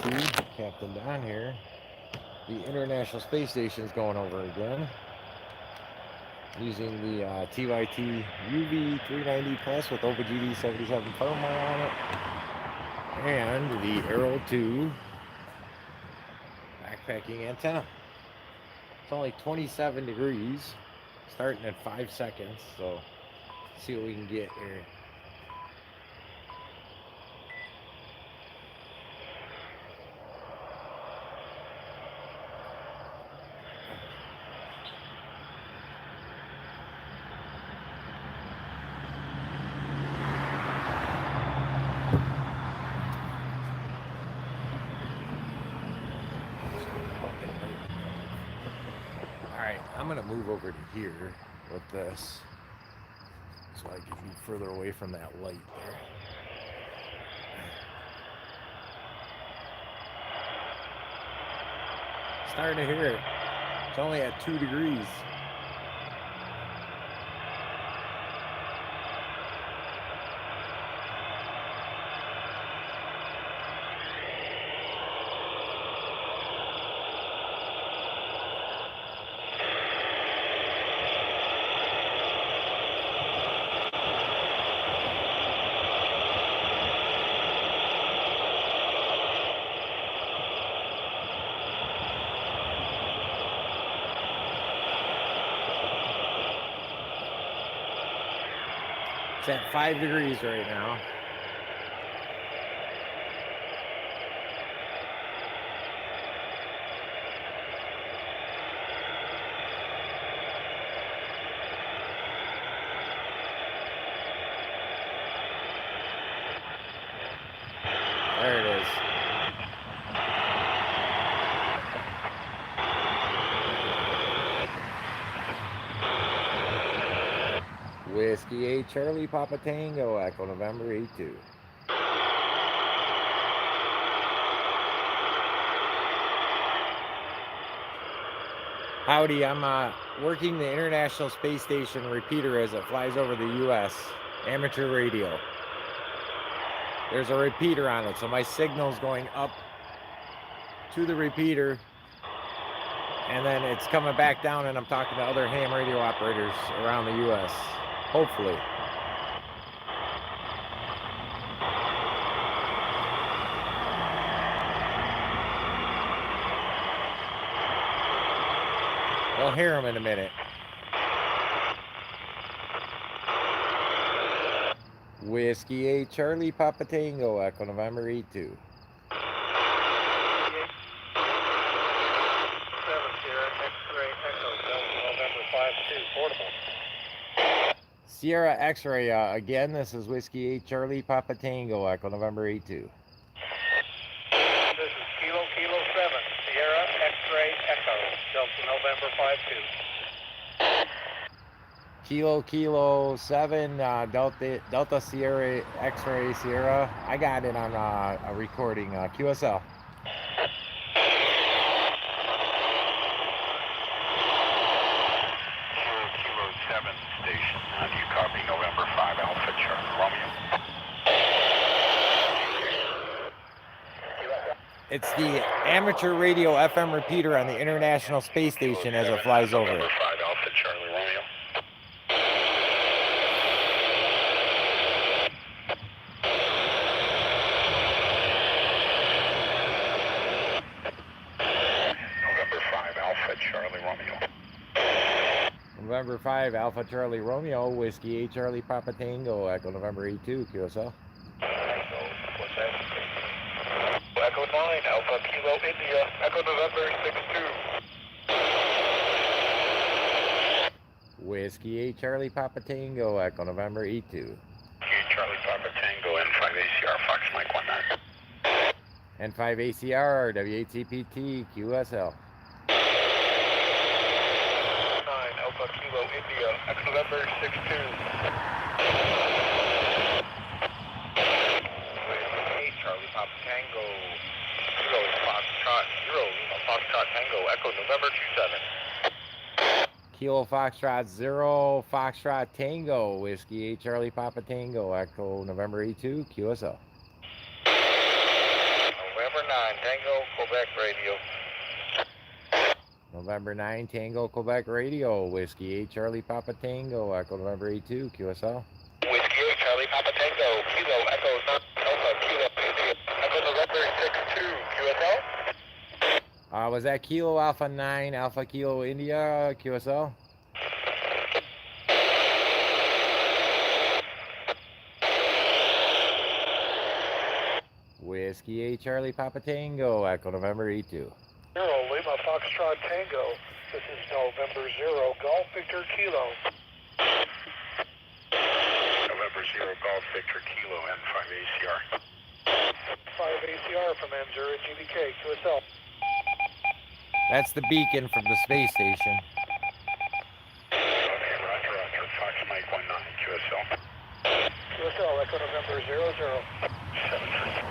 EDT, Captain Don here. The International Space Station is going over again using the TYT UV390 Plus with OpenGD 77 firmware on it and the Arrow 2 backpacking antenna. It's only 27 degrees, starting at 5 seconds, so let's see what we can get here. Alright, I'm going to move over to here with this so I can be further away from that light there. Starting to hear it. It's only at 2 degrees. It's at 5 degrees right now. There it is. Whiskey 8 Charlie Papa Tango Echo November 82. Howdy, I'm working the International Space Station repeater as it flies over the U.S. Amateur radio. There's a repeater on it, so my signal's going up to the repeater, and then it's coming back down, and I'm talking to other ham radio operators around the U.S. Hopefully. We'll hear them in a minute. Whiskey 8 Charlie Papa Tango Echo November 82. Sierra X-Ray, again, this is Whiskey 8 Charlie Papa Tango Echo November 82. This is Kilo 7, Sierra X-Ray Echo, Delta November 52. Kilo 7, Delta Sierra X-Ray Sierra. I got it on a recording, QSL. It's the amateur radio FM repeater on the International Space Station as it flies over. November 5 Alpha Charlie Romeo. November 5 Alpha Charlie Romeo. November 5 Alpha Charlie Romeo, Whiskey 8 Charlie Papa Tango, Echo November 82, QSL. What's that? Echo 9, Alpha Kilo India, Echo November 62. Whiskey 8 Charlie Papa Tango, Echo November 82. Charlie Papa Tango, N5 ACR, Fox Mike 19. N5 ACR, W8CPT, QSL. 9, Alpha Kilo India, Echo November 62. 8, Charlie Papa Tango, 0, Foxtrot 0, Foxtrot Tango, Echo November 27. Kilo Foxtrot 0, Foxtrot Tango, Whiskey 8 Charlie Papa Tango, Echo November 82, QSL. November 9, Tango. Tango, Quebec Radio. November 9 Tango Quebec Radio, Whiskey 8 Charlie Papa Tango, Echo November 82 QSL. Whiskey 8 Charlie Papa Tango, Kilo Echo Alpha Kilo India, Echo November 62 QSL. Was that Kilo Alpha 9 Alpha Kilo India QSL? Whiskey 8 Charlie Papa Tango, Echo November 82. 0 Lima Foxtrot Tango. This is November 0 Golf Victor Kilo. November 0 Golf Victor Kilo N5 ACR. 5 ACR from M0 GBK QSL. That's the beacon from the space station. Okay, roger, roger. Fox Mike 19 QSL. QSL Echo November 00. 73.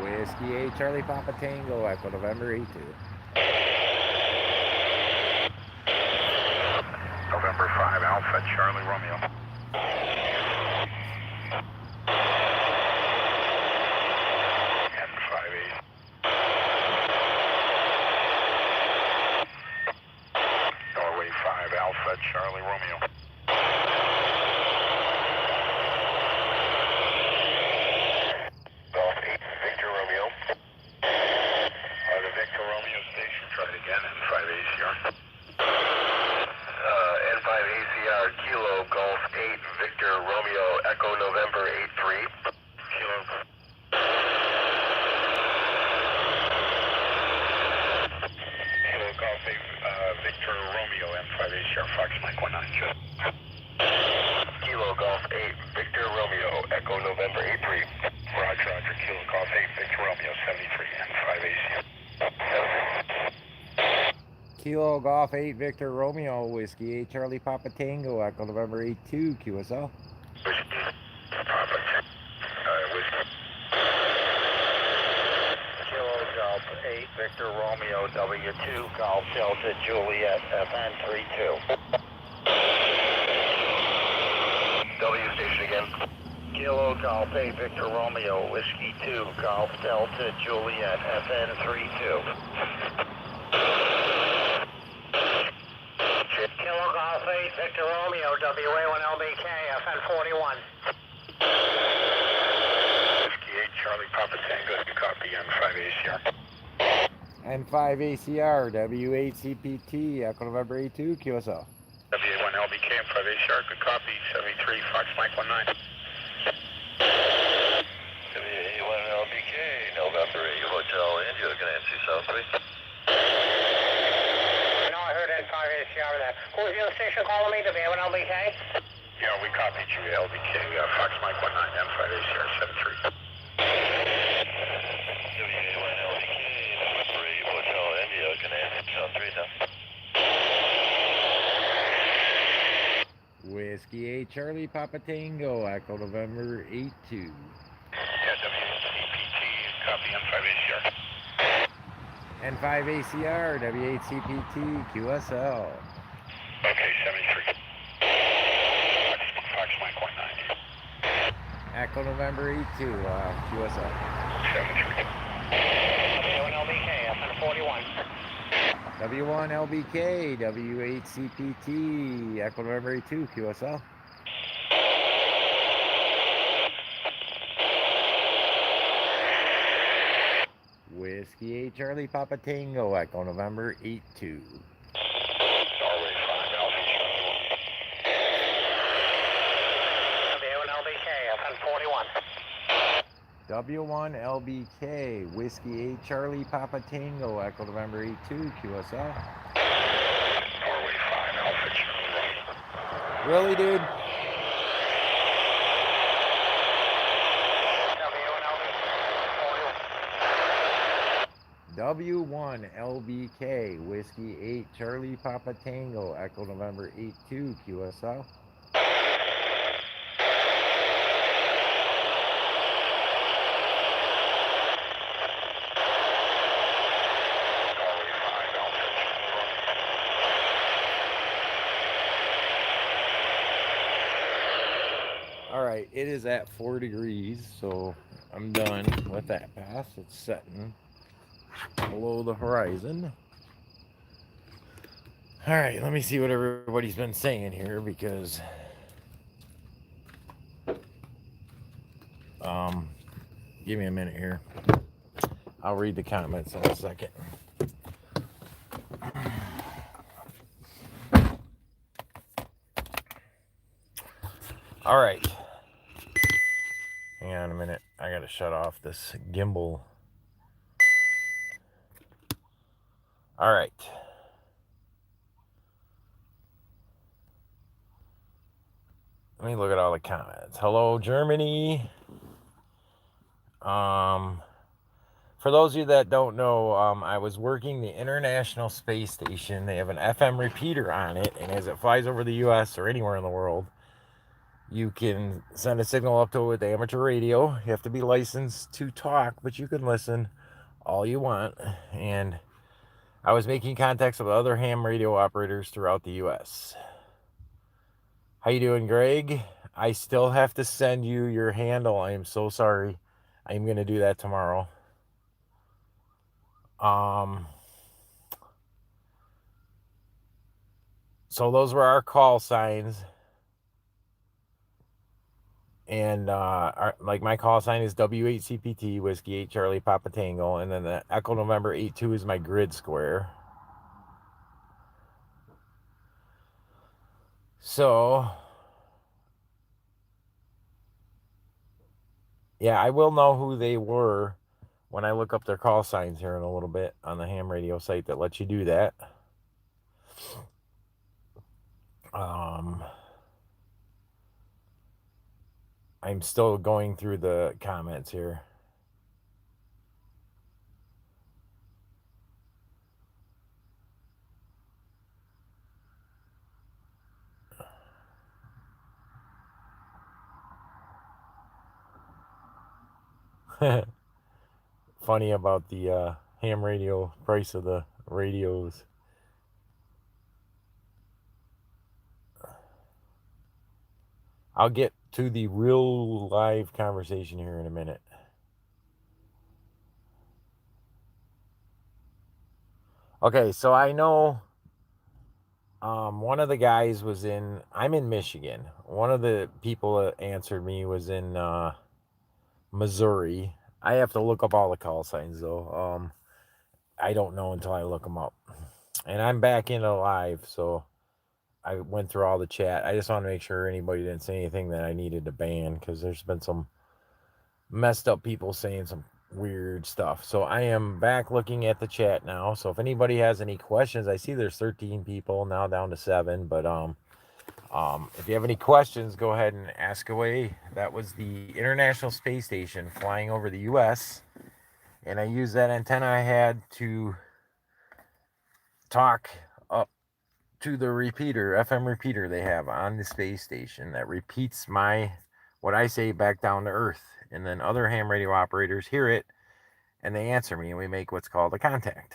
Whiskey 8 Charlie Papa Tango, Echo November 82. November 5 Alpha Charlie Romeo. N58. Norway 5 Alpha Charlie Romeo. Golf 8 Victor Romeo. The Victor Romeo station, try it again, N5 ACR. N5 ACR, Kilo Golf 8 Victor Romeo Echo November 83. Kilo. Kilo Golf 8 Victor Romeo N5 ACR Fox Mike 19. Kilo Golf 8 Victor Romeo Echo November 83. Roger, roger. Kilo Golf 8 Victor Romeo 73 N5 ACR. Kilo Golf 8 Victor Romeo, Whiskey 8 Charlie Papa Tango, Echo November 82 QSL. Whiskey Papa Whiskey. Kilo Golf 8 Victor Romeo W2 Golf Delta Juliet FN 32. W station again. Kilo Golf 8 Victor Romeo Whiskey 2 Golf Delta Juliet FN 32. Kilo Golf 8 Victor Romeo WA1LBK FN 41. Whiskey 8 Charlie Papa Tango, you copy N5 ACR. N5 ACR, W8 CPT, Echo November 82 QSL. WA1 LBK N5 ACR, good copy, 73 Fox Mike 19. WA1 LBK, November 8 Hotel India, Nancy South 3. No, I heard N5 ACR there. Who's the other station calling me? WA1 LBK? Yeah, we copied you, LBK, Fox Mike 19, N5 ACR 73. WA1 LBK, November 8 Hotel India, Nancy South 3 now. Whiskey 8 Charlie Papa Tango, Echo November 82. Yeah, WCPT, copy N5 ACR. N5 ACR, W8 CPT, QSL. Okay, 73. Fox Mike 19. Echo November 82, QSL. 73. WA1 LBK FN 41. W1 LBK, W8 CPT, Echo November 82, QSL. Whiskey 8 Charlie Papa Tango, Echo November 82. Norway 5 Alpha WA1 LBK FN 41. W1 LBK, Whiskey 8 Charlie Papa Tango, Echo November 82, QSL. Norway 5 Alpha Charlie. Really, dude? W1 LBK, Whiskey 8 Charlie Papa Tango, Echo November 82, QSL. Norway 5 Alpha Charlie. All right. right, it is at 4 degrees, so I'm done with that pass. It's setting below the horizon. All right, let me see what everybody's been saying here, because give me a minute here. I'll read the comments in a second. All right. Hang on a minute. I gotta shut off this gimbal. All right. Let me look at all the comments. Hello, Germany. For those of you that don't know, I was working the International Space Station. They have an FM repeater on it, and as it flies over the U.S. or anywhere in the world, you can send a signal up to it with amateur radio. You have to be licensed to talk, but you can listen all you want. And I was making contacts with other ham radio operators throughout the U.S. How you doing, Greg? I still have to send you your handle. I am so sorry. I'm going to do that tomorrow. So those were our call signs. And like my call sign is W8CPT, Whiskey 8 Charlie Papa Tango. And then the Echo November 82 is my grid square. So, yeah, I will know who they were when I look up their call signs here in a little bit on the ham radio site that lets you do that. I'm still going through the comments here. Funny about the ham radio price of the radios. I'll get to the real live conversation here in a minute. Okay, so I know one of the guys was I'm in Michigan. One of the people that answered me was in Missouri. I have to look up all the call signs though. I don't know until I look them up. And I'm back into live, so I went through all the chat. I just want to make sure anybody didn't say anything that I needed to ban, because there's been some messed up people saying some weird stuff. So I am back looking at the chat now. So if anybody has any questions, I see there's 13 people now, down to 7. But if you have any questions, go ahead and ask away. That was the International Space Station flying over the U.S. And I used that antenna I had to talk up to the repeater, FM repeater they have on the space station that repeats what I say back down to Earth. And then other ham radio operators hear it and they answer me, and we make what's called a contact.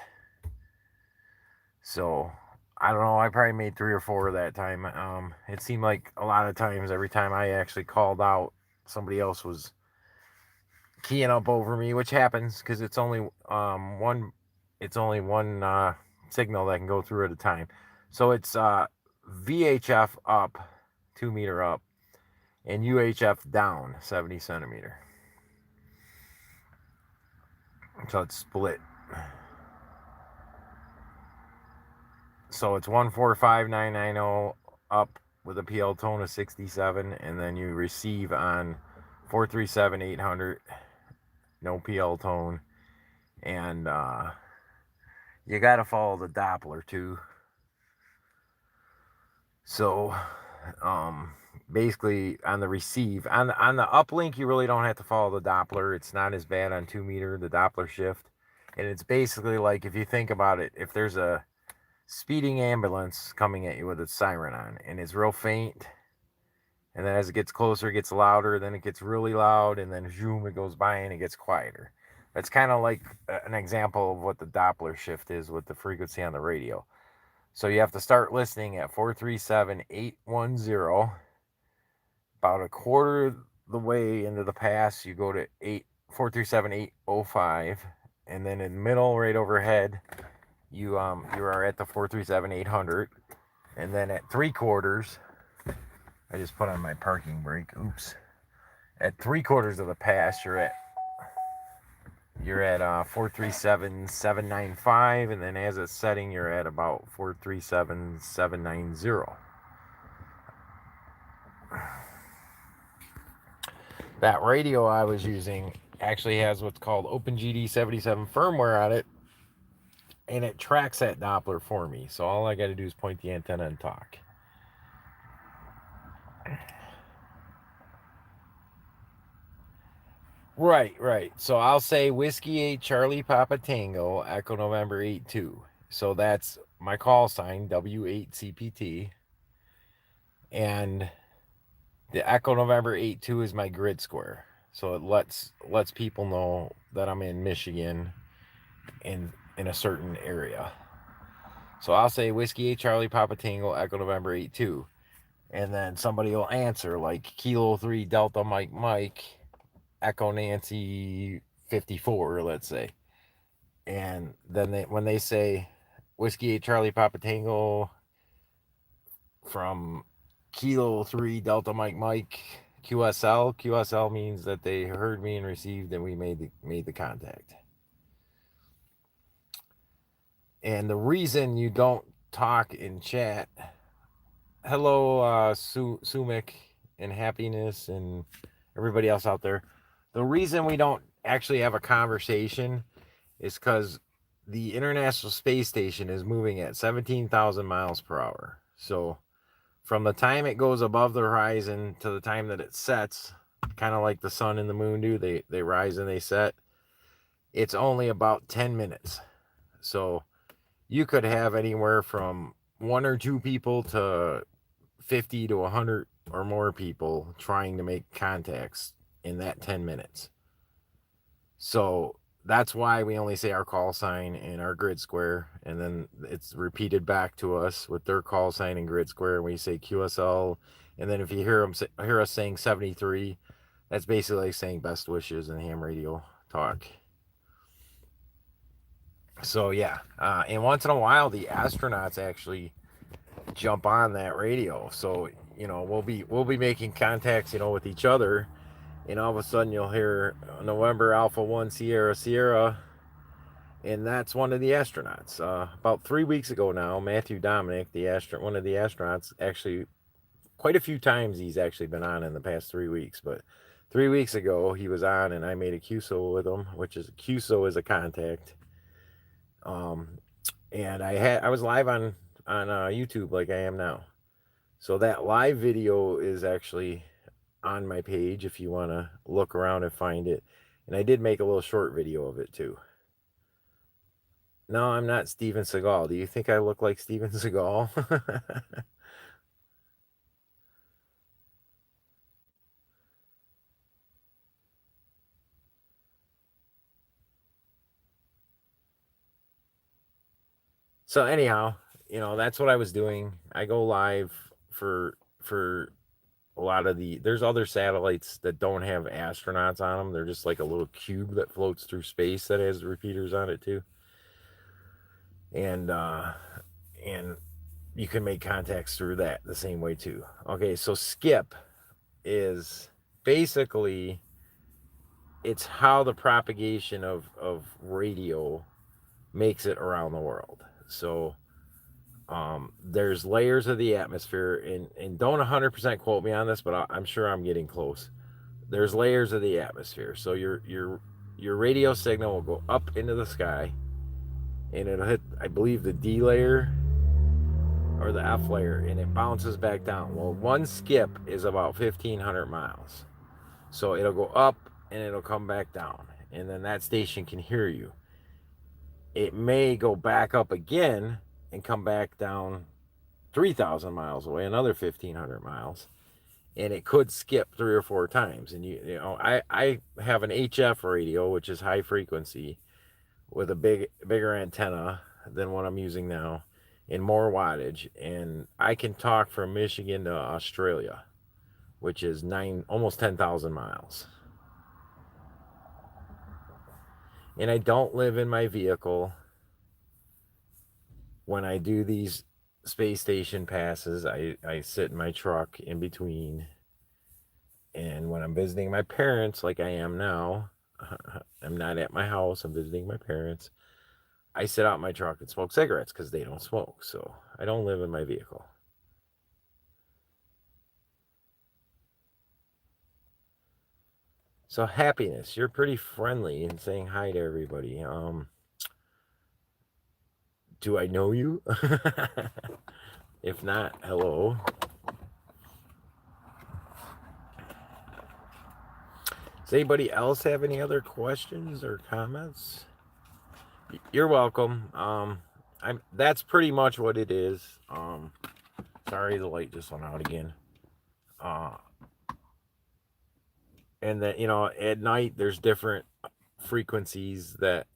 So I don't know, I probably made 3 or 4 that time. It seemed like a lot of times every time I actually called out, somebody else was keying up over me, which happens because it's only one signal that can go through at a time. So it's VHF up 2 meter up and UHF down 70 centimeter. So it's split. So it's 145990 up with a PL tone of 67, and then you receive on 437-800, no PL tone, and you got to follow the Doppler too. So basically on the receive, on the uplink, you really don't have to follow the Doppler. It's not as bad on 2 meter, the Doppler shift. And it's basically like, if you think about it, if there's a speeding ambulance coming at you with its siren on and it's real faint, and then as it gets closer it gets louder, then it gets really loud, and then zoom, it goes by and it gets quieter. That's kind of like an example of what the Doppler shift is with the frequency on the radio. So you have to start listening at 437-810. About a quarter the way into the pass, you go to 437-805, and then in the middle, right overhead, you are at the 437-800, and then at 3/4, I just put on my parking brake. Oops. At 3/4 of the pass, you're at 437-795, and then as it's setting, you're at about 437-790. That radio I was using actually has what's called OpenGD77 firmware on it, and it tracks that Doppler for me. So all I got to do is point the antenna and talk. Right. So I'll say Whiskey 8 Charlie Papa Tango Echo November 82. So that's my call sign, W8CPT. And the Echo November 82 is my grid square. So it lets people know that I'm in Michigan in a certain area. So I'll say Whiskey 8 Charlie Papa Tango Echo November 82. And then somebody will answer like Kilo 3 Delta Mike Echo Nancy 54, let's say. And then when they say Whiskey 8 Charlie Papa Tango from Kilo 3 Delta Mike QSL means that they heard me and received, and we made the contact. And the reason you don't talk in chat, hello Sumik and Happiness and everybody else out there, the reason we don't actually have a conversation is because the International Space Station is moving at 17,000 miles per hour. So from the time it goes above the horizon to the time that it sets, kind of like the sun and the moon do, they rise and they set, it's only about 10 minutes. So you could have anywhere from 1 or 2 people to 50 to 100 or more people trying to make contacts in that 10 minutes. So that's why we only say our call sign and our grid square, and then it's repeated back to us with their call sign and grid square, and we say QSL. And then if you hear us saying 73, that's basically saying best wishes and ham radio talk. So yeah, and once in a while the astronauts actually jump on that radio. So we'll be making contacts, with each other, and all of a sudden you'll hear November Alpha 1 Sierra, and that's one of the astronauts. About 3 weeks ago now, Matthew Dominic, one of the astronauts, actually quite a few times he's actually been on in the past 3 weeks, but 3 weeks ago he was on, and I made a QSO with him, which is QSO is a contact. And I was live on YouTube like I am now. So that live video is actually on my page if you want to look around and find it. And I did make a little short video of it too. No, I'm not Steven Seagal. Do you think I look like Steven Seagal? So anyhow, that's what I was doing. I go live for a lot of there's other satellites that don't have astronauts on them. They're just like a little cube that floats through space that has repeaters on it too. And you can make contacts through that the same way too. Okay, so skip is basically, it's how the propagation of radio makes it around the world. So there's layers of the atmosphere, and don't 100% quote me on this, but I'm sure I'm getting close. There's layers of the atmosphere. So your radio signal will go up into the sky, and it'll hit, I believe, the D layer or the F layer, and it bounces back down. Well, one skip is about 1,500 miles. So it'll go up and it'll come back down, and then that station can hear you. It may go back up again and come back down 3,000 miles away, another 1,500 miles, and it could skip 3 or 4 times. And I have an HF radio, which is high frequency, with a bigger antenna than what I'm using now, and more wattage, and I can talk from Michigan to Australia which is almost 10,000 miles. And I don't live in my vehicle. When I do these space station passes, I sit in my truck in between. And when I'm visiting my parents, like I am now, I'm not at my house, I'm visiting my parents, I sit out in my truck and smoke cigarettes because they don't smoke. So I don't live in my vehicle. So Happiness, you're pretty friendly and saying hi to everybody. Do I know you? If not, hello. Does anybody else have any other questions or comments? You're welcome. That's pretty much what it is. Sorry, the light just went out again. And that, at night there's different frequencies that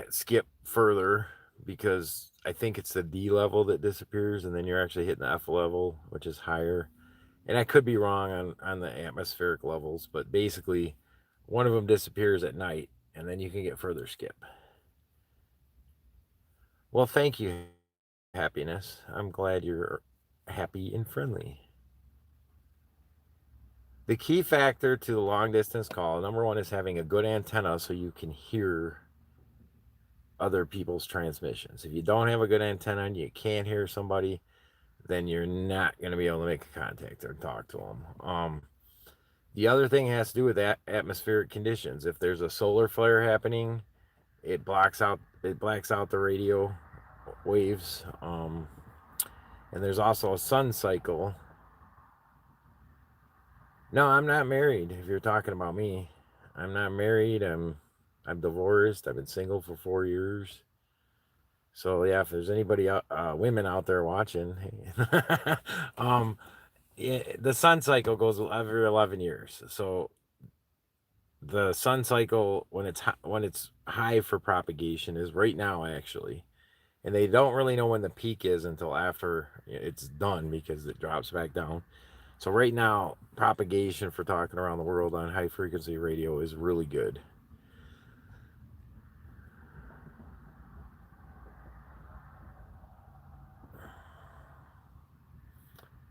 skip further, because I think it's the D level that disappears, and then you're actually hitting the F level, which is higher. And I could be wrong on the atmospheric levels, but basically one of them disappears at night, and then you can get further skip. Well, thank you, Happiness. I'm glad you're happy and friendly. The key factor to the long distance call, number one, is having a good antenna so you can hear other people's transmissions. If you don't have a good antenna and you can't hear somebody, then you're not going to be able to make a contact or talk to them. The other thing has to do with atmospheric conditions. If there's a solar flare happening, it blacks out the radio waves. And there's also a sun cycle. No, I'm not married. If you're talking about me, I'm not married. I'm divorced. I've been single for 4 years. So yeah, if there's anybody, women out there watching, the sun cycle goes every 11 years. So the sun cycle, when it's high for propagation, is right now actually, and they don't really know when the peak is until after it's done, because it drops back down. So right now, propagation for talking around the world on high frequency radio is really good.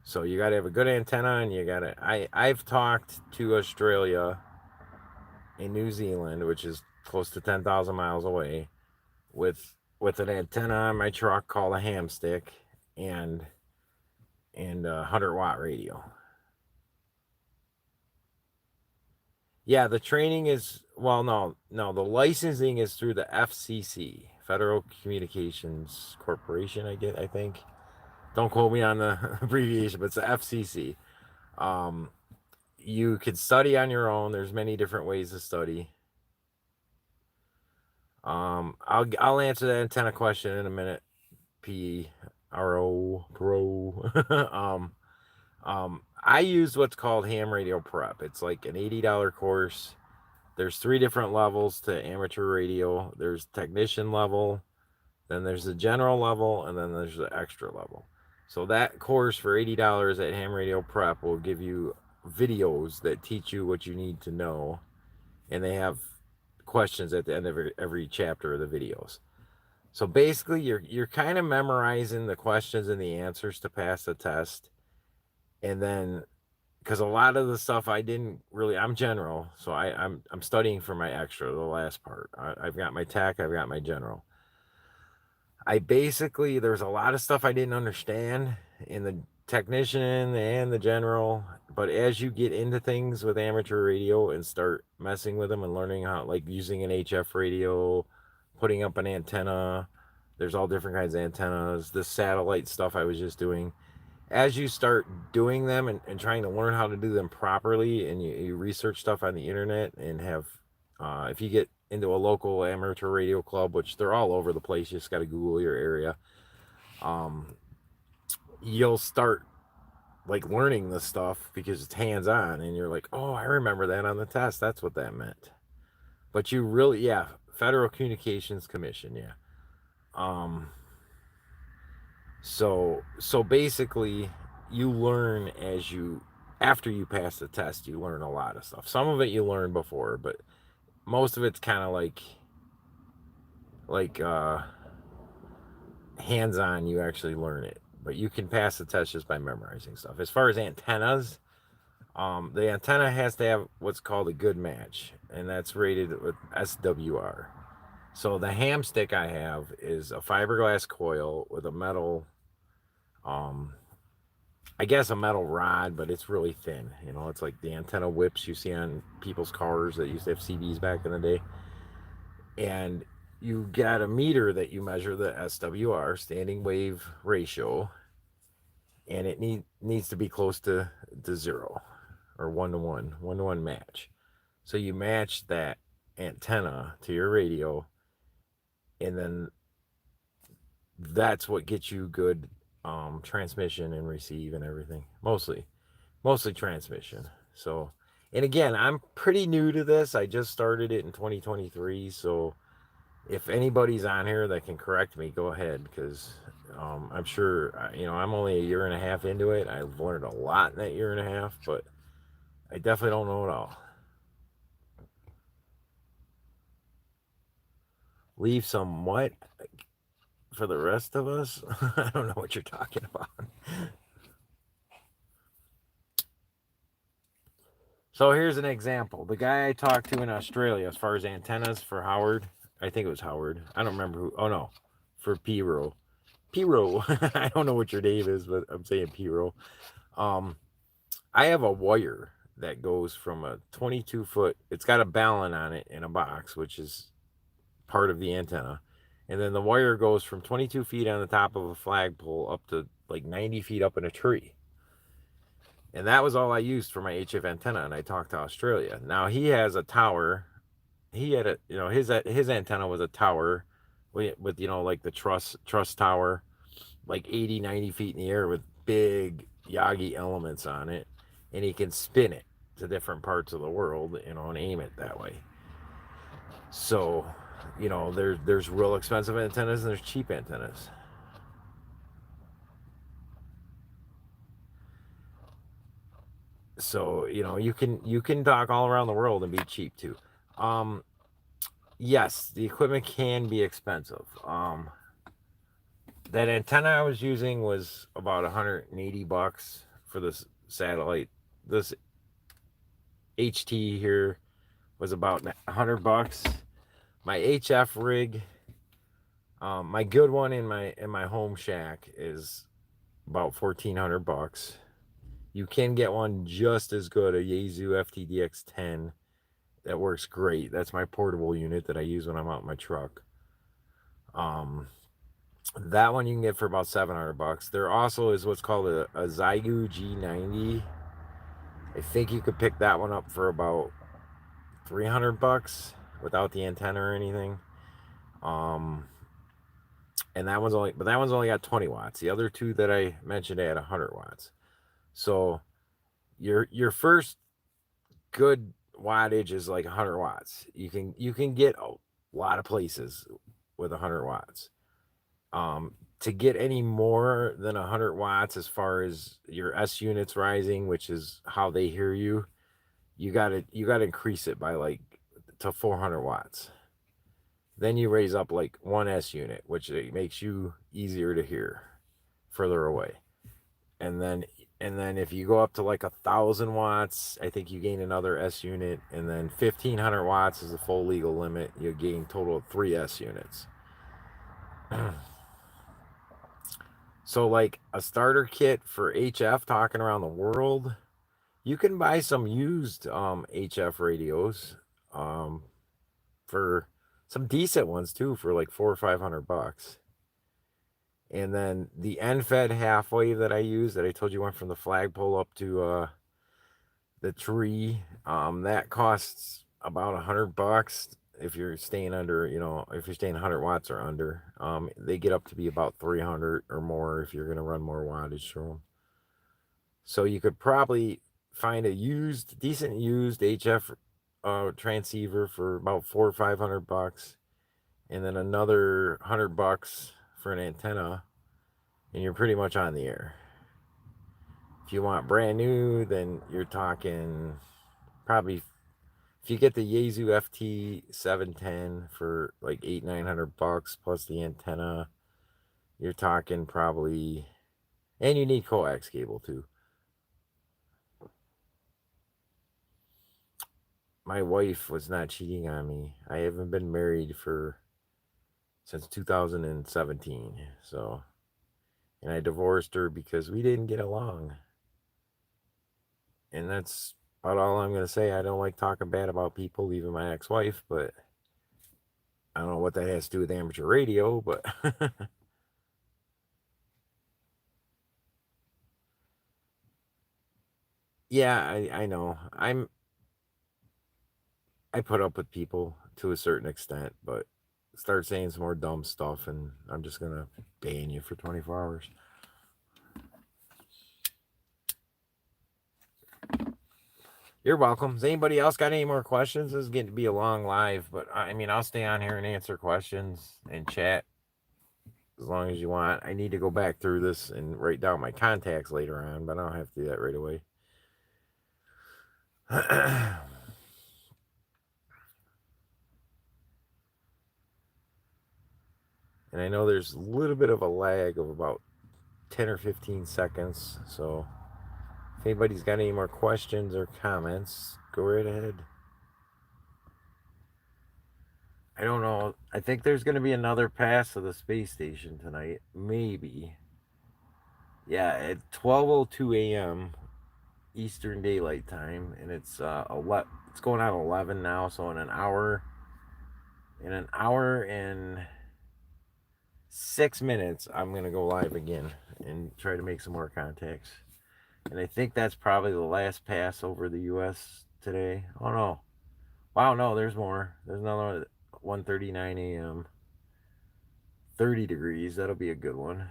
So you got to have a good antenna, and I've talked to Australia and New Zealand, which is close to 10,000 miles away, with an antenna on my truck called a ham stick, and a 100-watt radio. Yeah, the training is, well, no, the licensing is through the FCC, Federal Communications Corporation, I think. Don't quote me on the abbreviation, but it's the FCC. You can study on your own. There's many different ways to study. I'll answer that antenna question in a minute. Pro. I use what's called ham radio prep. It's like an $80 course. There's 3 different levels to amateur radio. There's technician level, then there's the general level, and then there's the extra level. So that course for $80 at Ham Radio Prep will give you videos that teach you what you need to know, and they have questions at the end of every chapter of the videos. So basically, you're kind of memorizing the questions and the answers to pass the test, and then, because a lot of the stuff I'm general, so I'm studying for my extra, the last part. I've got my tech, I've got my general. There's a lot of stuff I didn't understand in the technician and the general, but as you get into things with amateur radio and start messing with them and learning how, like using an HF radio, putting up an antenna, there's all different kinds of antennas, the satellite stuff I was just doing. As you start doing them and trying to learn how to do them properly, and you research stuff on the internet, and have, if you get into a local amateur radio club, which they're all over the place, you just got to Google your area, you'll start like learning the stuff because it's hands-on, and you're like, oh, I remember that on the test, that's what that meant. But you really, Federal Communications Commission, so basically, you learn after you pass the test, you learn a lot of stuff. Some of it you learned before, but most of it's kind of like hands-on. You actually learn it, but you can pass the test just by memorizing stuff. As far as antennas, the antenna has to have what's called a good match, and that's rated with SWR. So the ham stick I have is a fiberglass coil with a metal, I guess a metal rod, but it's really thin. You know, it's like the antenna whips you see on people's cars that used to have CBs back in the day. And you got a meter that you measure the SWR, standing wave ratio, and it needs to be close to 0 or 1-to-1 match. So you match that antenna to your radio, and then that's what gets you good transmission and receive and everything. Mostly transmission. So, and again, I'm pretty new to this. I just started it in 2023. So if anybody's on here that can correct me, go ahead, because I'm sure, I'm only a year and a half into it. I've learned a lot in that year and a half, but I definitely don't know it all. Leave some what for the rest of us? I don't know what you're talking about. So here's an example. The guy I talked to in Australia, as far as antennas for Howard, I think it was Howard. I don't remember who. Oh no, for P-Row. I don't know what your name is, but I'm saying P-Row. I have a wire that goes from a 22-foot. It's got a ballon on it in a box, which is part of the antenna, and then the wire goes from 22 feet on the top of a flagpole up to like 90 feet up in a tree. And that was all I used for my HF antenna. And I talked to Australia. Now he has a tower. He had his antenna was a tower with like the truss tower, like 80, 90 feet in the air with big Yagi elements on it. And he can spin it to different parts of the world, and aim it that way. So, there's real expensive antennas and there's cheap antennas. So, you can talk all around the world and be cheap too. Yes, the equipment can be expensive. That antenna I was using was about $180 for this satellite. This HT here was about $100. My HF rig, my good one in my home shack is about $1,400. You can get one just as good, a Yaesu FTDX10. That works great. That's my portable unit that I use when I'm out in my truck. That one you can get for about $700. There also is what's called a Zygu G90. I think you could pick that one up for about $300 without the antenna or anything. And that one's only got 20 watts. The other two that I mentioned had 100 watts. So your first good wattage is like 100 watts. You can get a lot of places with 100 watts. To get any more than 100 watts, as far as your S units rising, which is how they hear you, you gotta increase it by like to 400 watts. Then you raise up like one S unit, which makes you easier to hear further away. And then if you go up to like 1,000 watts, I think you gain another S unit. And then 1,500 watts is the full legal limit. You gain total of 3 S units. So like a starter kit for HF talking around the world, you can buy some used HF radios for some decent ones too, for like $400 or $500. And then the end-fed half wave that I use, that I told you went from the flagpole up to the tree, that costs about $100 if you're staying under, if you're staying 100 watts or under. They get up to be about 300 or more if you're going to run more wattage through them. So you could probably find a decent used HF transceiver for about $400 or $500, and then another $100 for an antenna, and you're pretty much on the air. If you want brand new, then you're talking probably, if you get the Yaesu FT 710 for like $800-900 plus the antenna, you're talking probably, and you need coax cable too. My wife was not cheating on me. I haven't been married since 2017. So, and I divorced her because we didn't get along. And that's about all I'm going to say. I don't like talking bad about people, even my ex-wife, but I don't know what that has to do with amateur radio, but yeah, I know. I put up with people to a certain extent, but start saying some more dumb stuff and I'm just going to ban you for 24 hours. You're welcome. Has anybody else got any more questions? This is getting to be a long live, but I mean, I'll stay on here and answer questions and chat as long as you want. I need to go back through this and write down my contacts later on, but I don't have to do that right away. And I know there's a little bit of a lag of about 10 or 15 seconds. So if anybody's got any more questions or comments, go right ahead. I don't know. I think there's going to be another pass of the space station tonight. Maybe. Yeah, at 12:02 a.m. Eastern Daylight Time, and it's going on 11 now. So in an hour and 6 minutes, I'm gonna go live again and try to make some more contacts. And I think that's probably the last pass over the U.S. today. Oh no! Wow, no, there's more. There's another 1:39 a.m. 30 degrees. That'll be a good one.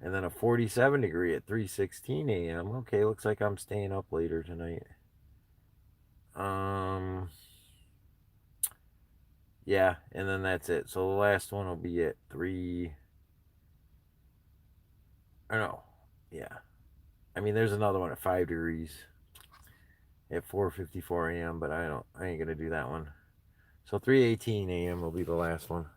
And then a 47 degree at 3:16 a.m. Okay, looks like I'm staying up later tonight. Yeah, and then that's it. So the last one will be at 3. Or no, yeah. I mean, there's another one at 5 degrees at 4:54 a.m. But I ain't gonna do that one. So 3:18 a.m. will be the last one.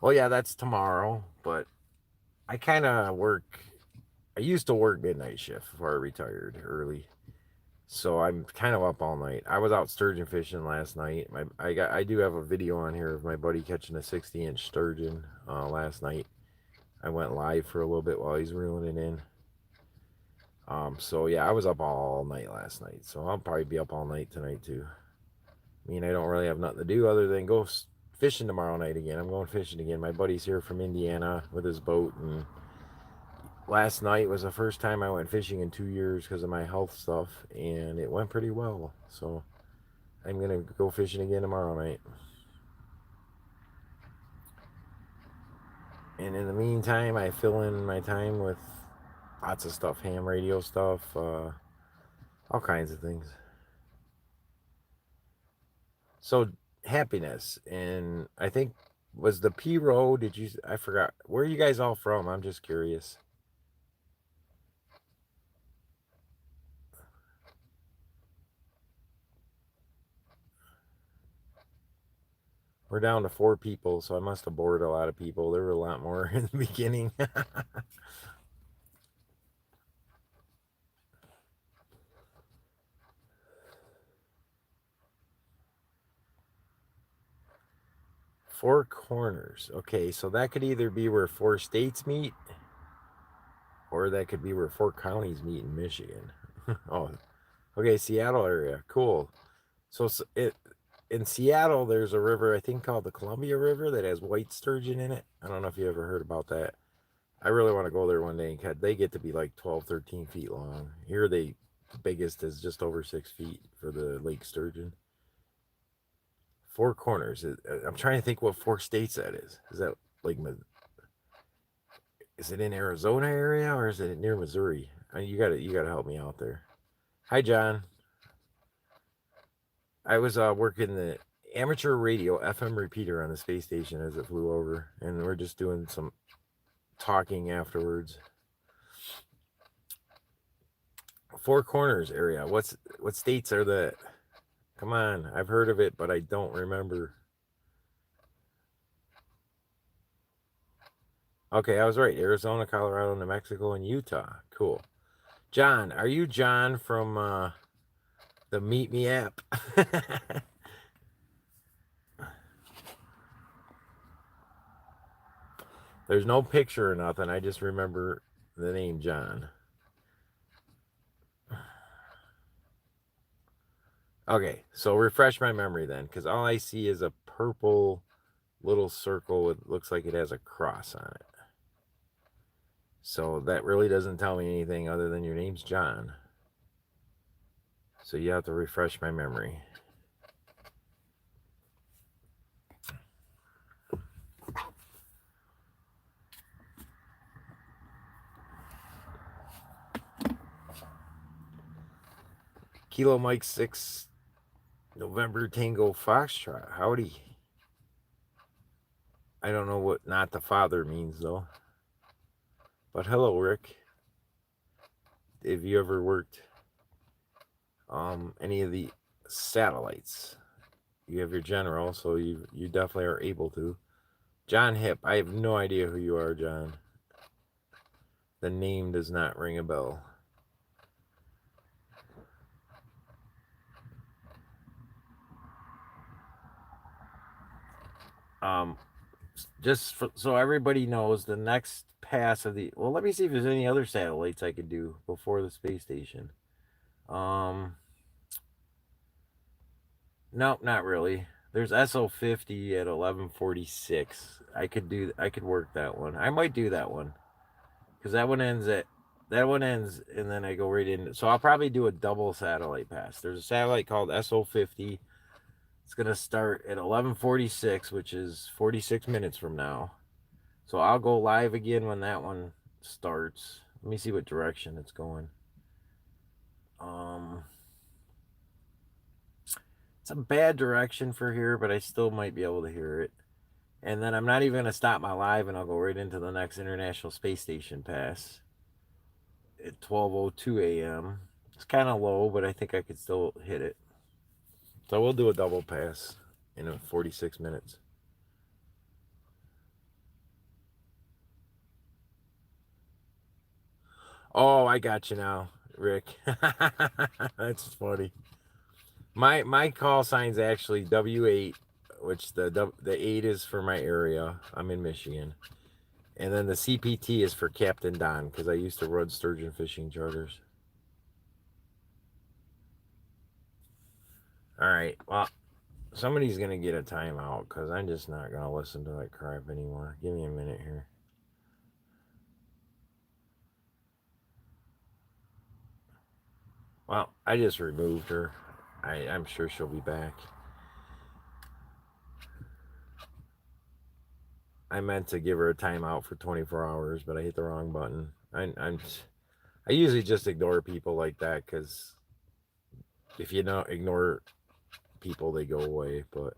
Well, yeah, that's tomorrow. But I kind of work. I used to work midnight shift before I retired early. So I'm kind of up all night. I was out sturgeon fishing last night. I do have a video on here of my buddy catching a 60-inch sturgeon last night. I went live for a little bit while he's reeling it in. So yeah, I was up all night last night. So I'll probably be up all night tonight too. I mean, I don't really have nothing to do other than go fishing tomorrow night again. I'm going fishing again. My buddy's here from Indiana with his boat, and last night was the first time I went fishing in 2 years because of my health stuff, and it went pretty well. So I'm gonna go fishing again tomorrow night. And in the meantime, I fill in my time with lots of stuff, ham radio stuff, all kinds of things. So happiness, and I think was the P Row. I forgot, where are you guys all from? I'm just curious. We're down to 4 people, so I must have bored a lot of people. There were a lot more in the beginning. Four Corners. Okay, so that could either be where 4 states meet, or that could be where 4 counties meet in Michigan. Oh, okay, Seattle area. Cool. So in Seattle, there's a river, I think, called the Columbia River that has white sturgeon in it. I don't know if you ever heard about that. I really want to go there one day and catch. They get to be like 12, 13 feet long. Here, the biggest is just over 6 feet for the lake sturgeon. 4 Corners. I'm trying to think what 4 states that is. Is that like, is it in Arizona area or is it near Missouri? You gotta help me out there. Hi, John. I was working the amateur radio FM repeater on the space station as it flew over, and we're just doing some talking afterwards. Four Corners area. What states are that? Come on, I've heard of it, but I don't remember. Okay, I was right. Arizona, Colorado, New Mexico, and Utah. Cool. John, are you John from the Meet Me app? There's no picture or nothing. I just remember the name John. Okay, so refresh my memory then, because all I see is a purple little circle. It looks like it has a cross on it. So that really doesn't tell me anything other than your name's John. So you have to refresh my memory. Kilo Mike 6, November Tango Foxtrot. Howdy. I don't know what not the father means though. But hello, Rick. Have you ever worked any of the satellites? You have your general, so you definitely are able to. John Hip. I have no idea who you are, John. The name does not ring a bell. Just so everybody knows, the next pass of the... Well, let me see if there's any other satellites I could do before the space station. Nope, not really. There's SO50 at 11:46. I could work that one. I might do that one. Because that one ends, and then I go right in. So I'll probably do a double satellite pass. There's a satellite called SO50. It's going to start at 11:46, which is 46 minutes from now. So I'll go live again when that one starts. Let me see what direction it's going. It's a bad direction for here, but I still might be able to hear it. And then I'm not even going to stop my live, and I'll go right into the next International Space Station pass at 12:02 a.m. It's kind of low, but I think I could still hit it. So we'll do a double pass in 46 minutes. Oh, I got you now, Rick. That's funny. My call sign's actually W8, which the 8 is for my area. I'm in Michigan. And then the CPT is for Captain Don, because I used to run sturgeon fishing charters. All right, well, somebody's going to get a timeout, because I'm just not going to listen to that crap anymore. Give me a minute here. Well, I just removed her. I'm sure she'll be back. I meant to give her a timeout for 24 hours, but I hit the wrong button. I usually just ignore people like that, because if you don't ignore people, they go away. But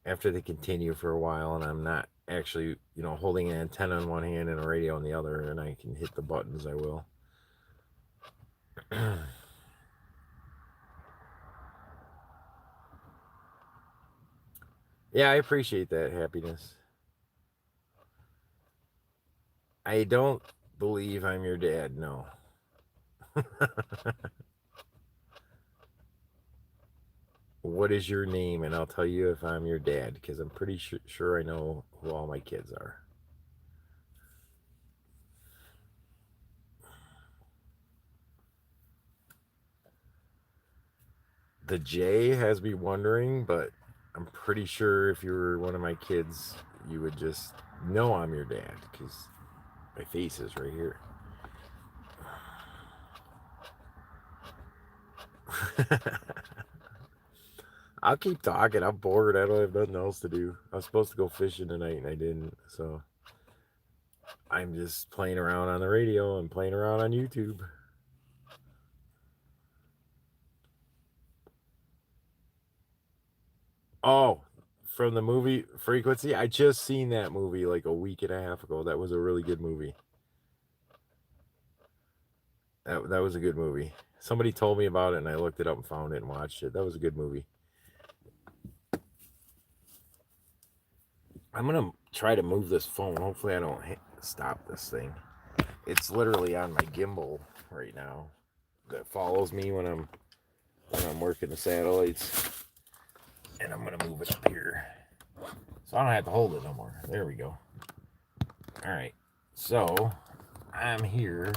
after they continue for a while and I'm not actually, holding an antenna in one hand and a radio in the other, and I can hit the buttons, I will. Yeah, I appreciate that, Happiness. I don't believe I'm your dad, no. What is your name? And I'll tell you if I'm your dad, because I'm pretty sure I know who all my kids are. The J has me wondering, but I'm pretty sure if you were one of my kids, you would just know I'm your dad, because my face is right here. I'll keep talking. I'm bored. I don't have nothing else to do. I was supposed to go fishing tonight and I didn't. So I'm just playing around on the radio and playing around on YouTube. Oh, from the movie Frequency. I just seen that movie like a week and a half ago. That was a really good movie. That was a good movie. Somebody told me about it and I looked it up and found it and watched it. That was a good movie. I'm going to try to move this phone. Hopefully I don't stop this thing. It's literally on my gimbal right now that follows me when I'm working the satellites. And I'm going to move it up here. So I don't have to hold it no more. There we go. All right. So I'm here.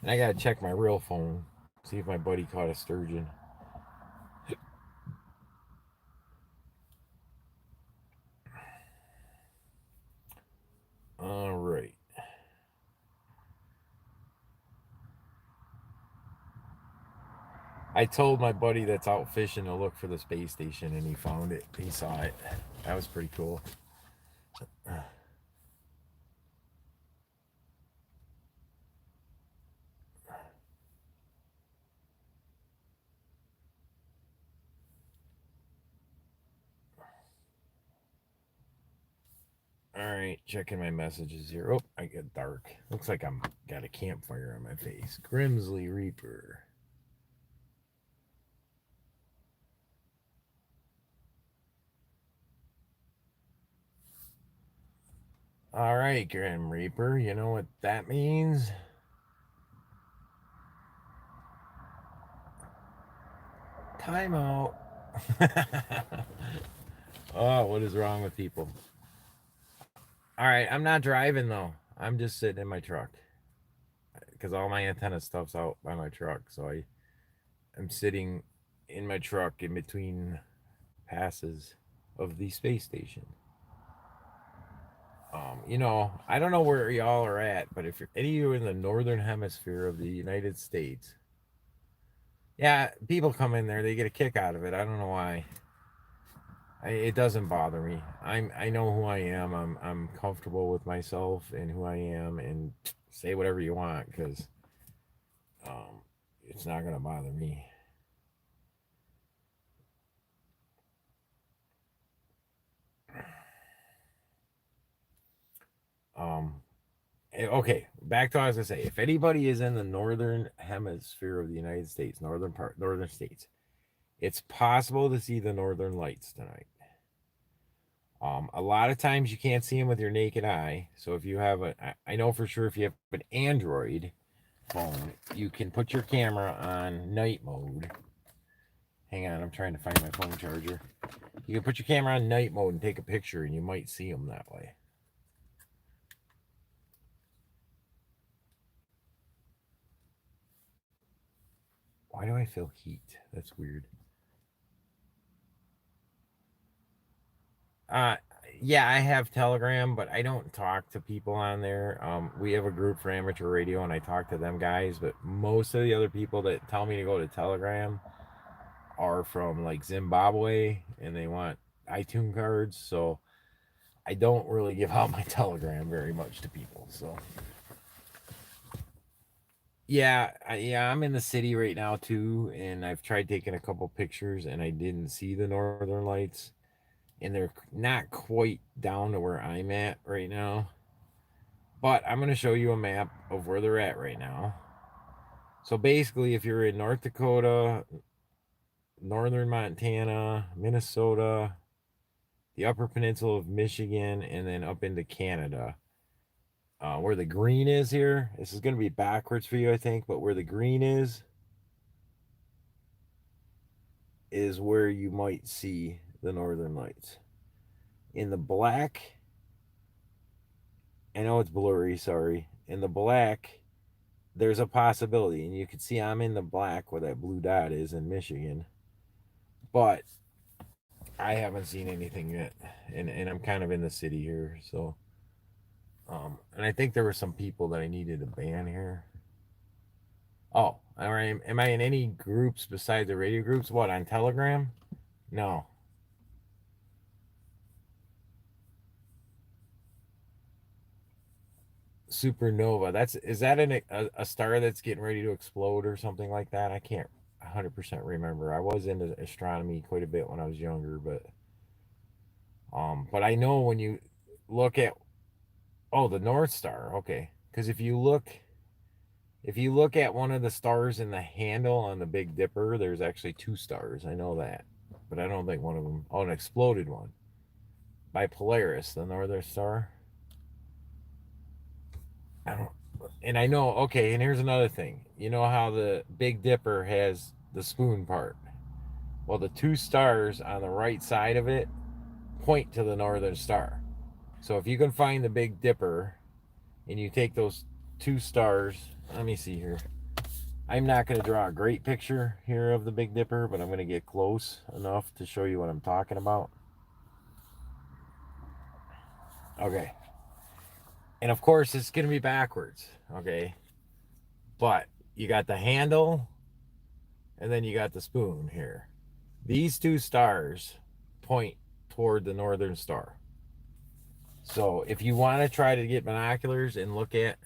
And I got to check my real phone. See if my buddy caught a sturgeon. All right. I told my buddy that's out fishing to look for the space station, and he found it. He saw it. That was pretty cool. All right, checking my messages here. Oh, I get dark. Looks like I'm got a campfire on my face. Grimsley Reaper. All right, Grim Reaper. You know what that means? Time out. Oh, what is wrong with people? All right, I'm not driving though. I'm just sitting in my truck because all my antenna stuff's out by my truck. So I'm sitting in my truck in between passes of the space station. You know, I don't know where y'all are at, but if any of you are in the northern hemisphere of the United States, yeah, people come in there, they get a kick out of it. I don't know why. It doesn't bother me. I know who I am. I'm comfortable with myself and who I am, and say whatever you want because it's not gonna bother me. Okay, back to what I was gonna say. If anybody is in the northern hemisphere of the United States, northern states, it's possible to see the northern lights tonight. A lot of times you can't see them with your naked eye. So if you have I know for sure if you have an Android phone, you can put your camera on night mode. Hang on, I'm trying to find my phone charger. You can put your camera on night mode and take a picture, and you might see them that way. Why do I feel heat? That's weird. Yeah, I have Telegram, but I don't talk to people on there. We have a group for amateur radio, and I talk to them guys. But most of the other people that tell me to go to Telegram are from like Zimbabwe, and they want iTunes cards. So I don't really give out my Telegram very much to people. So yeah, I'm in the city right now too, and I've tried taking a couple pictures, and I didn't see the northern lights. And they're not quite down to where I'm at right now. But I'm going to show you a map of where they're at right now. So basically, if you're in North Dakota, northern Montana, Minnesota, the upper peninsula of Michigan, and then up into Canada, where the green is here, this is going to be backwards for you, I think, but where the green is where you might see the northern lights. In the black, I know it's blurry, sorry. In the black, there's a possibility, and you can see I'm in the black where that blue dot is in Michigan, but I haven't seen anything yet, and I'm kind of in the city here, so and I think there were some people that I needed to ban here. Oh, all right. Am I in any groups besides the radio groups? What, on Telegram? No. supernova. Is that a star that's getting ready to explode or something like that? I can't 100% remember. I was into astronomy quite a bit when I was younger, but I know when you look at, oh, the North Star, okay. Because if you look at one of the stars in the handle on the Big Dipper, there's actually two stars. I know that. But I don't think one of them, oh, an exploded one by Polaris, the Northern Star. I don't, and I know, okay, and here's another thing. You know how the Big Dipper has the spoon part? Well, the two stars on the right side of it point to the Northern Star. So if you can find the Big Dipper and you take those two stars, let me see here. I'm not going to draw a great picture here of the Big Dipper, but I'm going to get close enough to show you what I'm talking about. Okay. And of course, it's going to be backwards. Okay. But you got the handle and then you got the spoon here. These two stars point toward the Northern Star. So if you want to try to get binoculars and look at,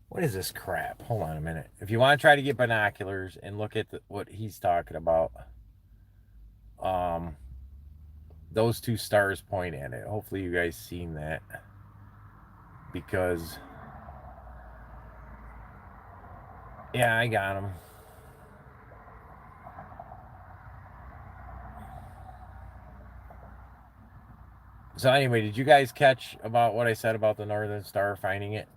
what is this crap? Hold on a minute. If you want to try to get binoculars and look at what he's talking about, those two stars point at it. Hopefully you guys seen that, because yeah, I got them. So anyway, did you guys catch about what I said about the Northern Star finding it?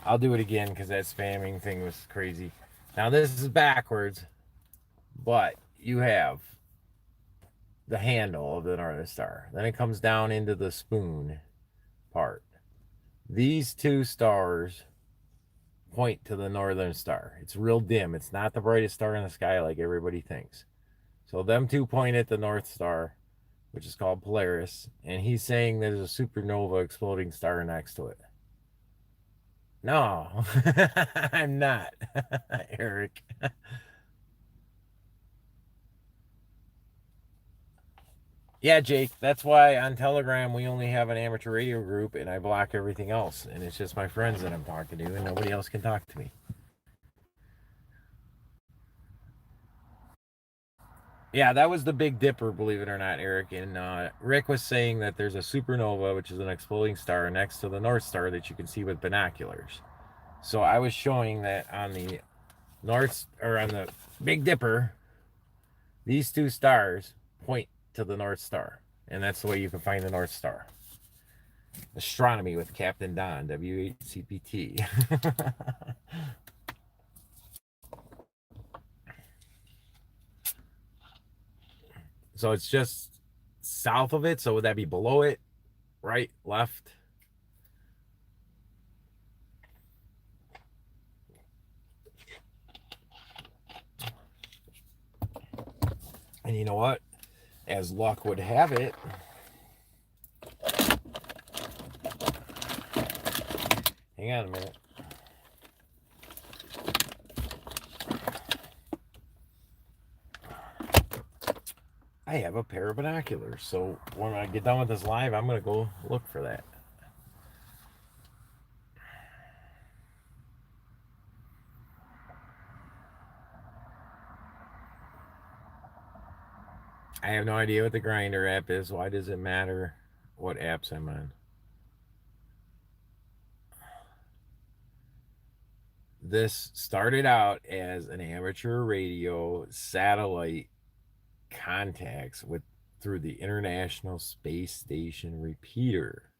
I'll do it again because that spamming thing was crazy. Now this is backwards, but you have the handle of the Northern Star. Then it comes down into the spoon part. These two stars point to the Northern Star. It's real dim. It's not the brightest star in the sky like everybody thinks. So them two point at the North Star, which is called Polaris, and he's saying there's a supernova exploding star next to it. No, I'm not, Eric. Yeah, Jake, that's why on Telegram we only have an amateur radio group and I block everything else. And it's just my friends that I'm talking to and nobody else can talk to me. Yeah, that was the Big Dipper, believe it or not, Eric. And Rick was saying that there's a supernova, which is an exploding star next to the North Star that you can see with binoculars. So I was showing that on the on the Big Dipper, these two stars point to the North Star. And that's the way you can find the North Star. Astronomy with Captain Don, WHCPT. So it's just south of it. So would that be below it? Right? Left? And you know what? As luck would have it, hang on a minute. I have a pair of binoculars. So when I get done with this live, I'm going to go look for that. I have no idea what the Grinder app is. Why does it matter what apps I'm on? This started out as an amateur radio satellite contacts through the International Space Station Repeater.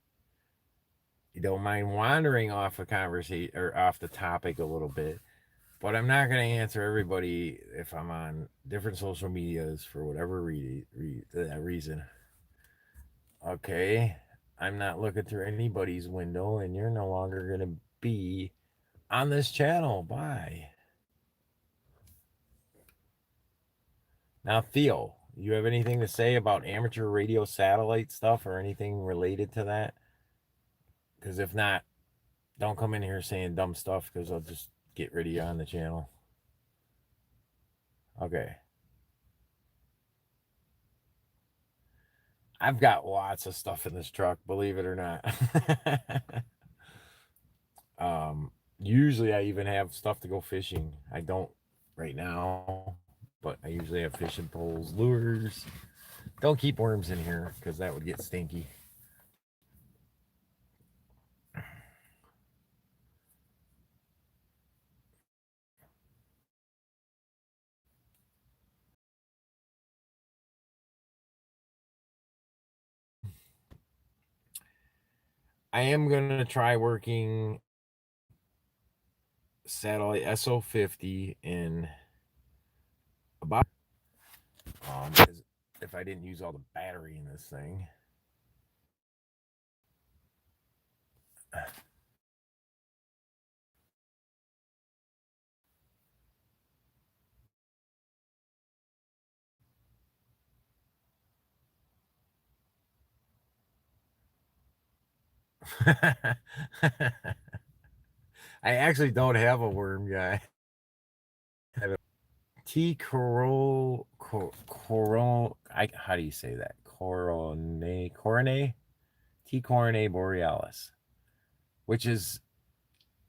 You don't mind wandering off a conversation or off the topic a little bit, but I'm not going to answer everybody if I'm on different social medias for whatever reason. Okay, I'm not looking through anybody's window, and you're no longer going to be on this channel. Bye. Now, Theo, you have anything to say about amateur radio satellite stuff or anything related to that? Because if not, don't come in here saying dumb stuff because I'll just get rid of you on the channel. Okay. I've got lots of stuff in this truck, believe it or not. Usually I even have stuff to go fishing. I don't right now, but I usually have fishing poles, lures. Don't keep worms in here because that would get stinky. I am gonna try working satellite SO50 in about if I didn't use all the battery in this thing. I actually don't have a worm guy. T coron how do you say that? Coronae T coronae borealis, which is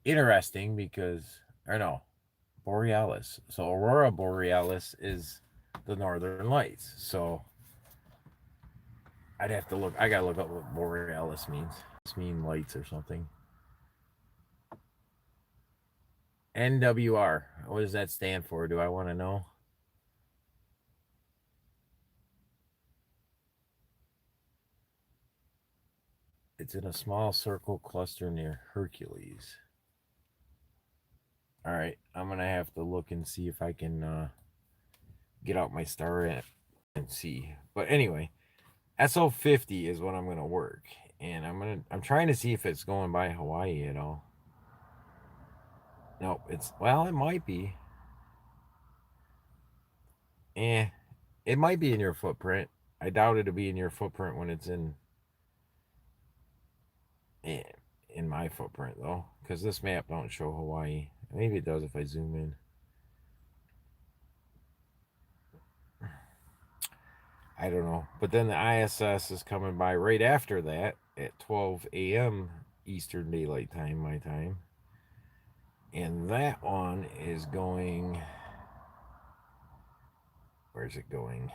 interesting because or no, borealis. So aurora borealis is the northern lights. So I'd have to look. I gotta look up what borealis means. It mean lights or something. NWR. What does that stand for? Do I want to know? It's in a small circle cluster near Hercules. All right, I'm gonna have to look and see if I can get out my star and see. But anyway, SO50 is what I'm gonna work, and I'm trying to see if it's going by Hawaii at all. No, it might be. Eh, it might be in your footprint. I doubt it'll be in your footprint when it's eh, in my footprint though, because this map don't show Hawaii. Maybe it does if I zoom in. I don't know. But then the ISS is coming by right after that at 12 a.m. Eastern Daylight Time, my time. And that one is going. Where's it going?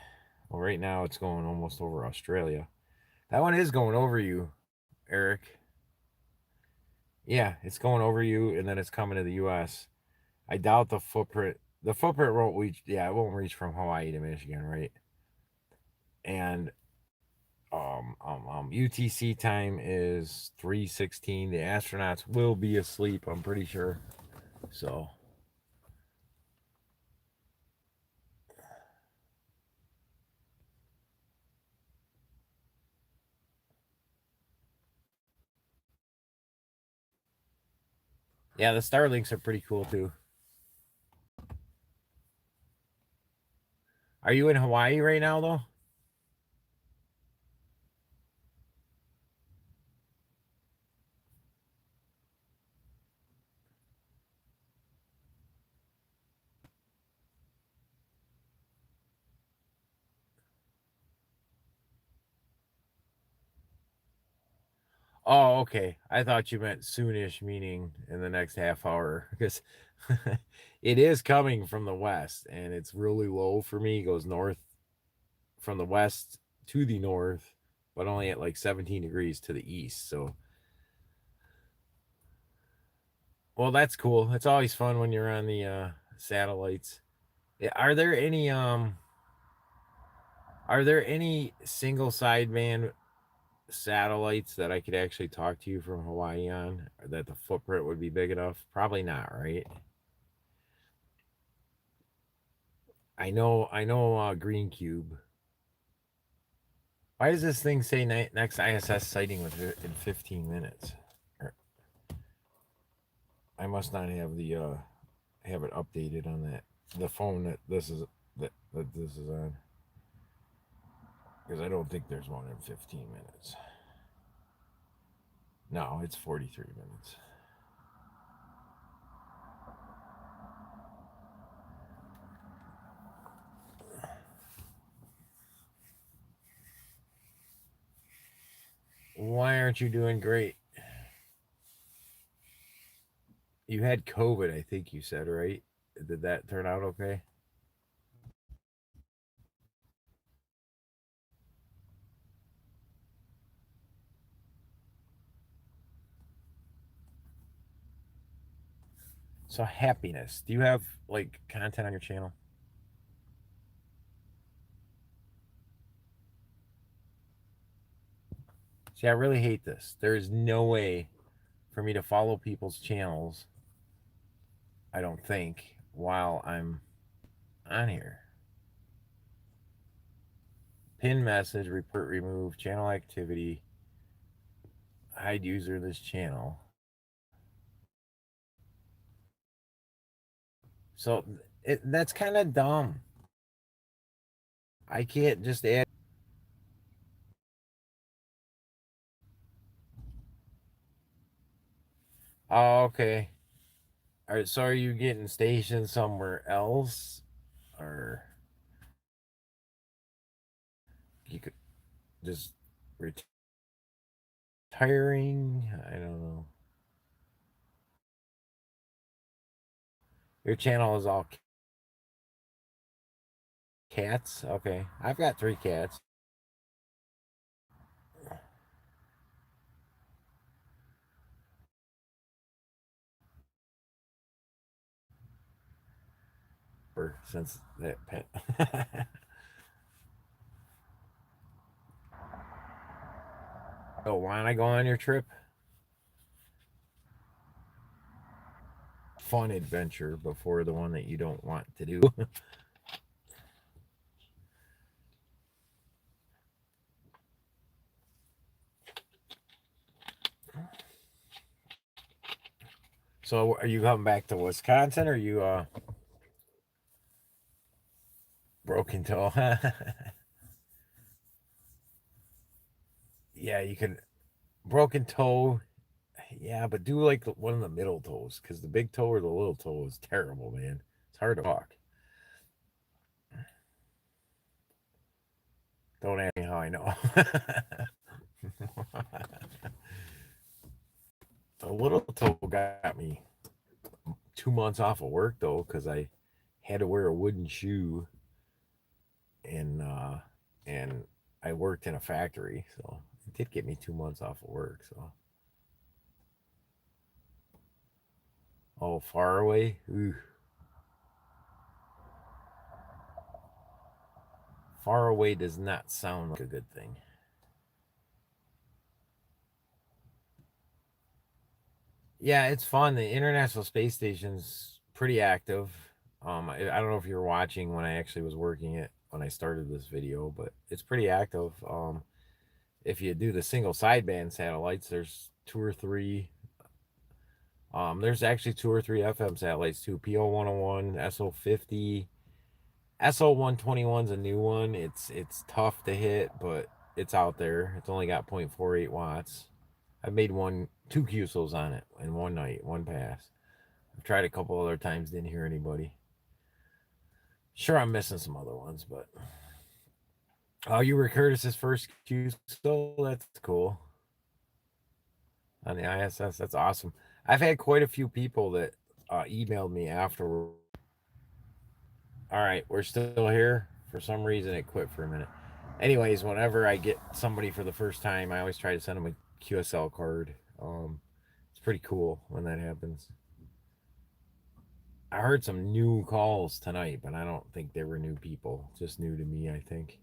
Well, right now it's going almost over Australia. That one is going over you, Eric. Yeah, it's going over you and then it's coming to the US. I doubt the footprint. The footprint won't reach. Yeah, it won't reach from Hawaii to Michigan, right? And UTC time is 3:16. The astronauts will be asleep, I'm pretty sure. So yeah, the Starlinks are pretty cool too. Are you in Hawaii right now though? Oh, okay. I thought you meant soonish, meaning in the next half hour, because it is coming from the west and it's really low for me. It goes north from the west to the north, but only at like 17 degrees to the east. So, well, that's cool. It's always fun when you're on the satellites. Yeah, are there any single sideband satellites that I could actually talk to you from Hawaii on that the footprint would be big enough? Probably not, right? I know Green Cube. Why does this thing say next ISS sighting in 15 minutes? I must not have the have it updated on the phone that this is on, because I don't think there's one in 15 minutes. No, it's 43 minutes. Why aren't you doing great? You had COVID, I think you said, right? Did that turn out okay? So happiness. Do you have like content on your channel? See, I really hate this. There is no way for me to follow people's channels, I don't think, while I'm on here. Pin message, report remove, channel activity, hide user this channel. So that's kind of dumb. I can't just add. Oh, okay. All right, so are you getting stationed somewhere else? Or you could just retiring? I don't know. Your channel is all cats? Okay. I've got 3 cats. Since that pet. Oh, want to go on your trip? Fun adventure before the one that you don't want to do. So, are you coming back to Wisconsin, or are you broken toe? Yeah, you can broken toe. Yeah, but do like one of the middle toes, because the big toe or the little toe is terrible, man. It's hard to walk. Don't ask me how I know. The little toe got me 2 months off of work though, because I had to wear a wooden shoe, and and I worked in a factory, so it did get me 2 months off of work. So, oh, far away. Ooh. Far away does not sound like a good thing. Yeah, it's fun. The International Space Station's pretty active. I don't know if you were watching when I actually was working it when I started this video, but it's pretty active. If you do the single sideband satellites, there's 2 or 3. There's actually 2 or 3 FM satellites too. PO 101, SO 50, SO 121's a new one. It's tough to hit, but it's out there. It's only got 0.48 watts. I made 2 QSOs on it in one night, one pass. I've tried a couple other times, didn't hear anybody. Sure, I'm missing some other ones, but oh, you were Curtis's first QSO. That's cool. On the ISS, that's awesome. I've had quite a few people that emailed me afterward. All right, we're still here. For some reason, it quit for a minute. Anyways, whenever I get somebody for the first time, I always try to send them a QSL card. It's pretty cool when that happens. I heard some new calls tonight, but I don't think they were new people. Just new to me, I think.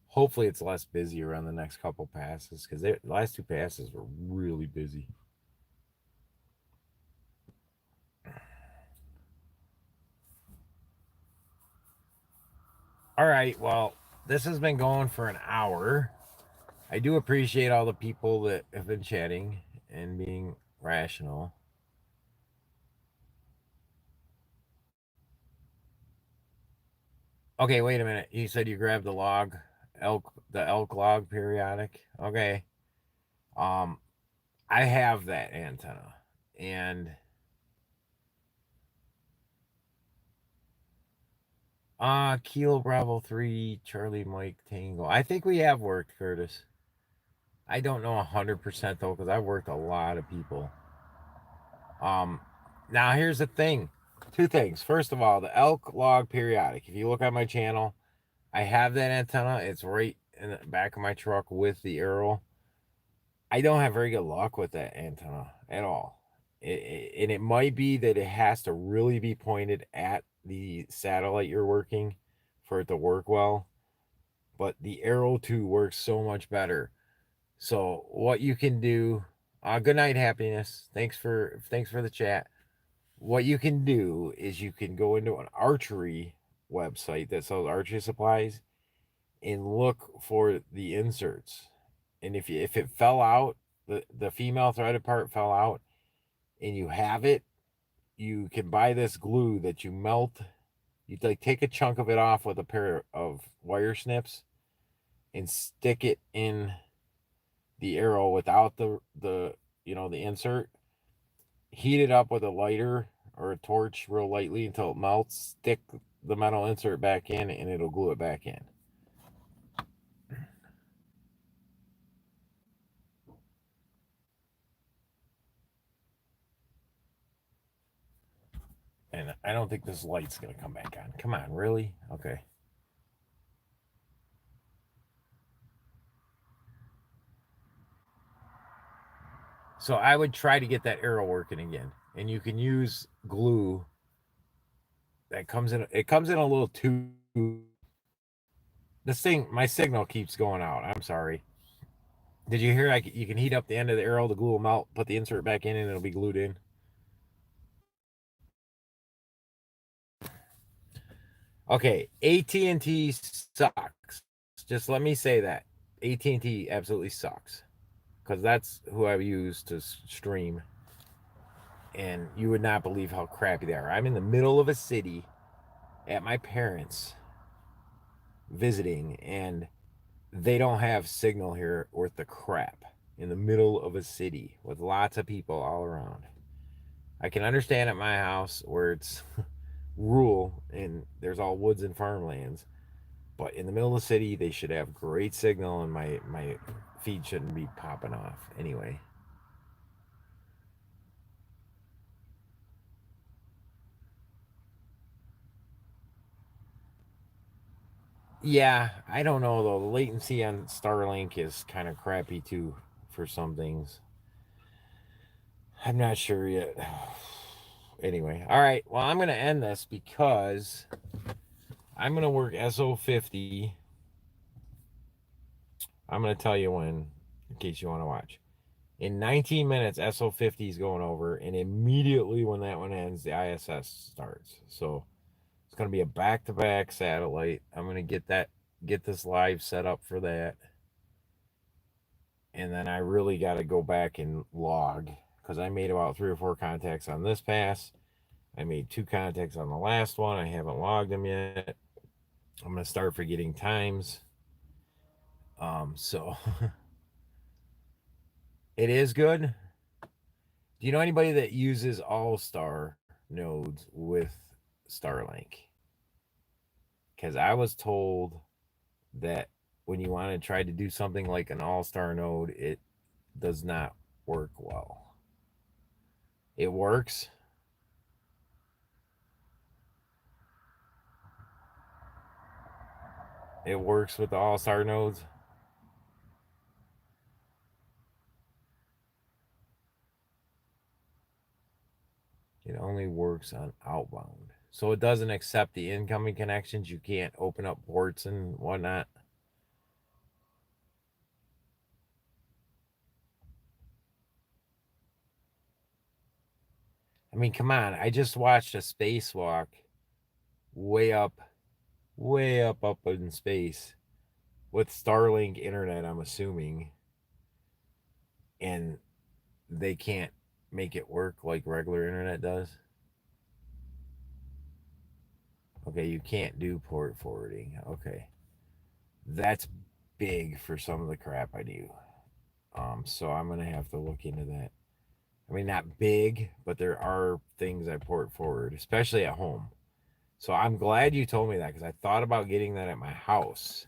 Hopefully, it's less busy around the next couple passes, because the last 2 passes were really busy. All right, well, this has been going for an hour. I do appreciate all the people that have been chatting and being rational. Okay, wait a minute. You said you grabbed the log, the elk log periodic. Okay. Um, I have that antenna, and Kilo Bravo 3 Charlie Mike Tango. I think we have worked, Curtis. I don't know 100% though, because I've worked a lot of people. Now here's the thing. Two things. First of all, the elk log periodic. If you look on my channel, I have that antenna. It's right in the back of my truck with the arrow. I don't have very good luck with that antenna at all. And it might be that it has to really be pointed at the satellite you're working for it to work well. But the arrow 2 works so much better. So what you can do, good night, happiness. Thanks for the chat. What you can do is you can go into an archery website that sells archery supplies and look for the inserts. And if it fell out, the female threaded part fell out, and you have it, you can buy this glue that you melt. You like take a chunk of it off with a pair of wire snips and stick it in the arrow without the the insert. Heat it up with a lighter or a torch real lightly until it melts. Stick the metal insert back in, and it'll glue it back in. And I don't think this light's going to come back on. Come on, really? Okay. So I would try to get that arrow working again. And you can use glue that comes in. It comes in a little tube. This thing, my signal keeps going out. I'm sorry. Did you hear? You can heat up the end of the arrow, the glue will melt, put the insert back in, and it'll be glued in. Okay, AT&T sucks. Just let me say that. AT&T absolutely sucks. Because that's who I use to stream. And you would not believe how crappy they are. I'm in the middle of a city at my parents' visiting, and they don't have signal here worth the crap in the middle of a city with lots of people all around. I can understand at my house where it's rural and there's all woods and farmlands, but in the middle of the city they should have great signal, and my feed shouldn't be popping off anyway. Yeah, I don't know though. The latency on Starlink is kind of crappy too for some things. I'm not sure yet. Anyway, all right. Well, I'm going to end this because I'm going to work SO50. I'm going to tell you when, in case you want to watch. In 19 minutes, SO50 is going over, and immediately when that one ends, the ISS starts. So it's going to be a back-to-back satellite. I'm going to get this live set up for that. And then I really got to go back and log, because I made about 3 or 4 contacts on this pass. I made 2 contacts on the last one. I haven't logged them yet. I'm going to start forgetting times. So it is good. Do you know anybody that uses all-star nodes with Starlink? Because I was told that when you want to try to do something like an all-star node, it does not work well. It works. It works with the all-star nodes. It only works on outbound. So it doesn't accept the incoming connections. You can't open up ports and whatnot. I mean, come on. I just watched a spacewalk way up in space with Starlink internet, I'm assuming. And they can't make it work like regular internet does. Okay, you can't do port forwarding. Okay. That's big for some of the crap I do. So I'm gonna have to look into that. I mean, not big, but there are things I port forward, especially at home. So I'm glad you told me that, because I thought about getting that at my house,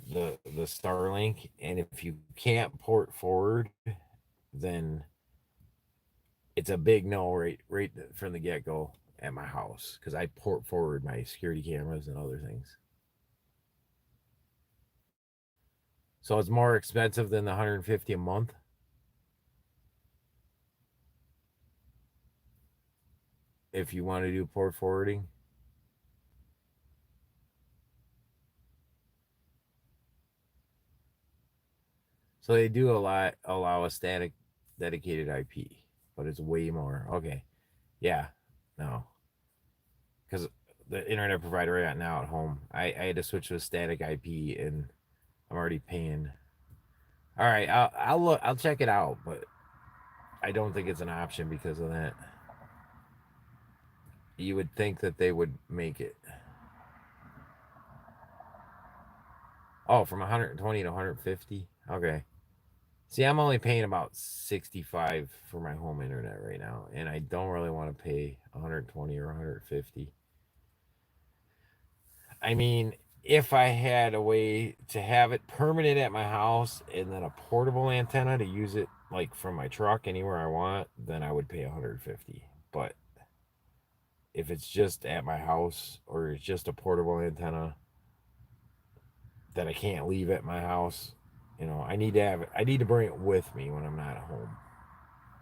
the Starlink. And if you can't port forward, then it's a big no right from the get-go at my house because I port forward my security cameras and other things. So it's more expensive than the $150 a month. If you want to do port forwarding. So they do allow a static dedicated IP, but it's way more. Okay. Yeah. No. Because the internet provider I got now at home, I had to switch to a static IP and I'm already paying. All right, I'll look. I'll check it out, but I don't think it's an option because of that. You would think that they would make it. Oh, from 120 to 150. Okay. See, I'm only paying about 65 for my home internet right now, and I don't really want to pay 120 or 150. I mean, if I had a way to have it permanent at my house and then a portable antenna to use it like from my truck anywhere I want, then I would pay 150. But if it's just at my house or it's just a portable antenna that I can't leave at my house, I need to have it. I need to bring it with me when I'm not at home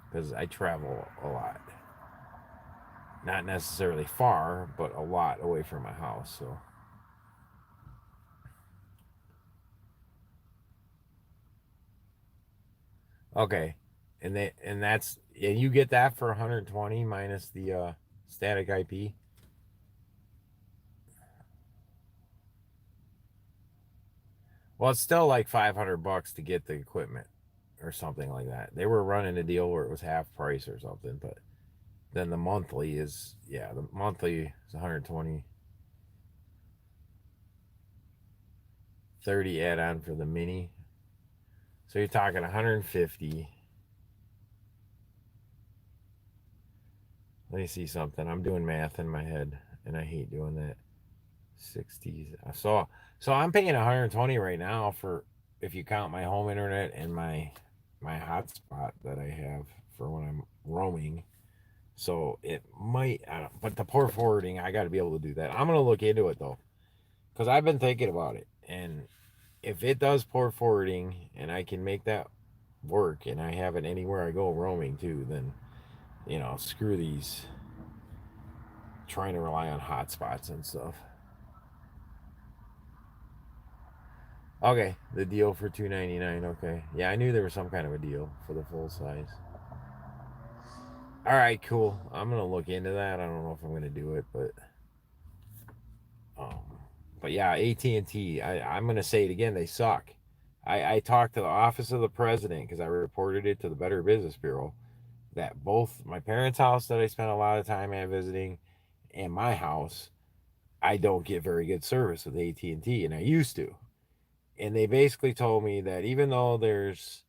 because I travel a lot. Not necessarily far, but a lot away from my house. So okay, and you get that for 120 minus the static IP. Well, it's still like $500 to get the equipment or something like that. They were running a deal where it was half price or something, but then the monthly is the monthly is 120. 30 add-on for the mini. So you're talking 150. Let me see something. I'm doing math in my head, and I hate doing that. 60s. So I'm paying 120 right now for if you count my home internet and my hotspot that I have for when I'm roaming. So it might, I don't, but the port forwarding, I got to be able to do that. I'm gonna look into it though, because I've been thinking about it, and if it does port forwarding and I can make that work, and I have it anywhere I go roaming too, then screw these trying to rely on hotspots and stuff. Okay, the deal for $299. Okay, yeah, I knew there was some kind of a deal for the full size. All right, cool. I'm gonna look into that. I don't know if I'm gonna do it, um, but yeah, AT&T. I'm gonna say it again. They suck. I talked to the office of the president because I reported it to the Better Business Bureau that both my parents' house that I spent a lot of time at visiting and my house, I don't get very good service with AT&T, and I used to. And they basically told me that even though there's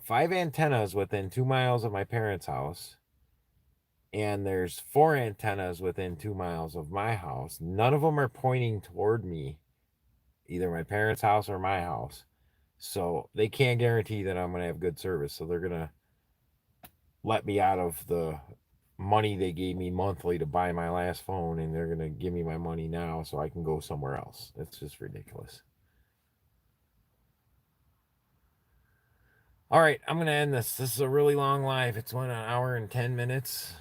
5 antennas within 2 miles of my parents' house, and there's 4 antennas within 2 miles of my house, none of them are pointing toward me, either my parents' house or my house. So they can't guarantee that I'm going to have good service. So they're going to let me out of the money they gave me monthly to buy my last phone, and they're going to give me my money now so I can go somewhere else. It's just ridiculous. All right, I'm gonna end this. This is a really long live. It's 1 hour and 10 minutes.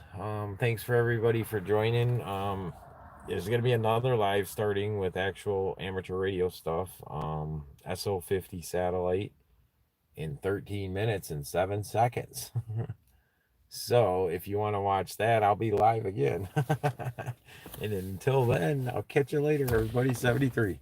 Thanks for everybody for joining. There's gonna be another live starting with actual amateur radio stuff. SO50 satellite in 13 minutes and 7 seconds. So if you want to watch that, I'll be live again. And until then, I'll catch you later, everybody. 73.